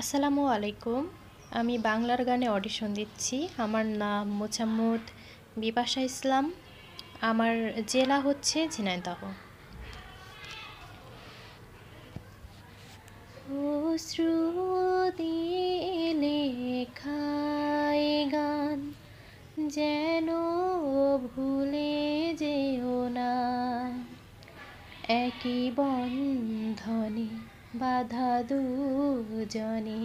আসসালামু আলাইকুম। আমি বাংলার গানে অডিশন দিচ্ছি। আমার নাম মোছাম্মদ বিপাশা ইসলাম। আমার জেলা হচ্ছে ঝিনাইদহ। অশ্রু দিয়ে লেখায় গান যেন ভুলে যেও না, একই বন্ধনে বাঁধা দুজনে,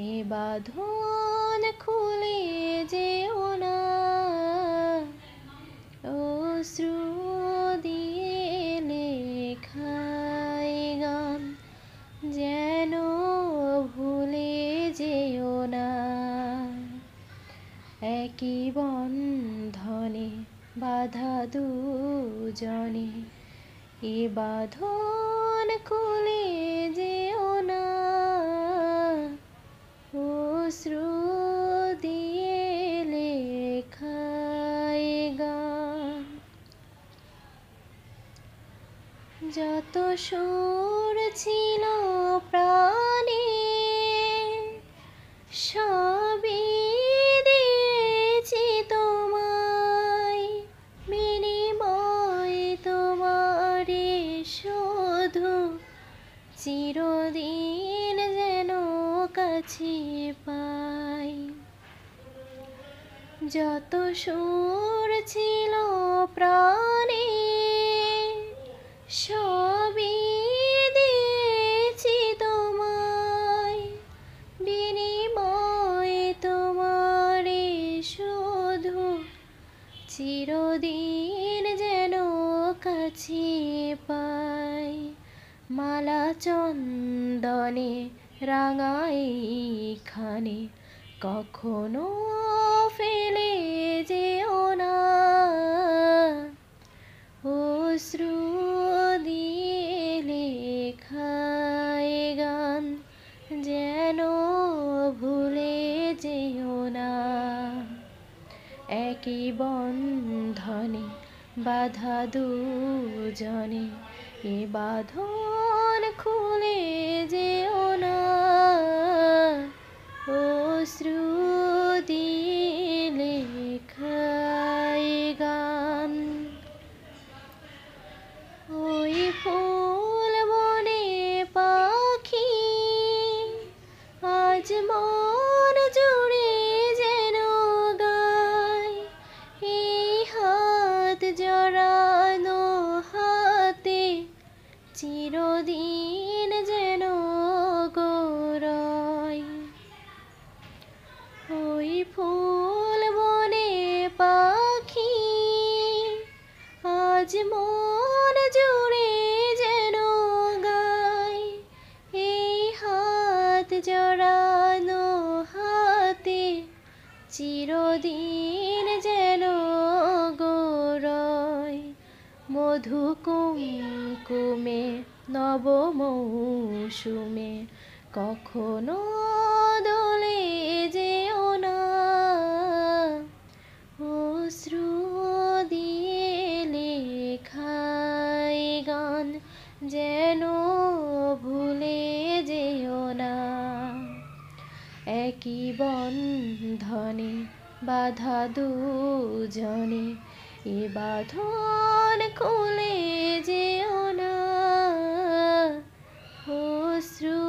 এ বাঁধন খুলে যেও না। অশ্রু দিয়ে লেখায় গান যেন ভুলে যেও না, একই বন্ধনে বাঁধা দুজনে, এ বাঁধন খুলে যেও না। অশ্রু দিয়ে লেখায় গান। যত সুর ছিল প্রাণে সবই দিয়েছি তোমায়, বিনিময়ে তোমারে শুধু চিরদিন যেন কাছে পাই। যত সুর ছিল প্রাণে সবই দিয়েছি তোমায়, বিনিময়ে তোমারে শুধু চিরদিন যেন কাছে পাই। মালা চন্দনে রাঙাই খানে কখনো ফেলে যেও না। অশ্রু দিয়ে লেখায় গান যেন ভুলে যেও না, একই বন্ধনে বাঁধা দুজনে, এ বাঁধন খুলে যেও না। অশ্রু দিয়ে লেখায় গান। ওই ফুল বনে পাখি আজ মন জুড়ে যেন গায়, এই হাত জড়ানো হাতে চিরদিন যেন গৌরয়। ওই ফুল বনে পাখি আজ মন জুড়ে যেন গায়, এই হাত জড়ানো হাতে চিরদিন যেন গৌরয়। মধু কুমকুমে নব মৌসুমে কখনো দোলে যেও না। অশ্রু দিয়ে লেখায় গান যেন ভুলে যেও না, একই বন্ধনে বাঁধা দুজনে, এ বাঁধন খুলে যেও না। অশ্রু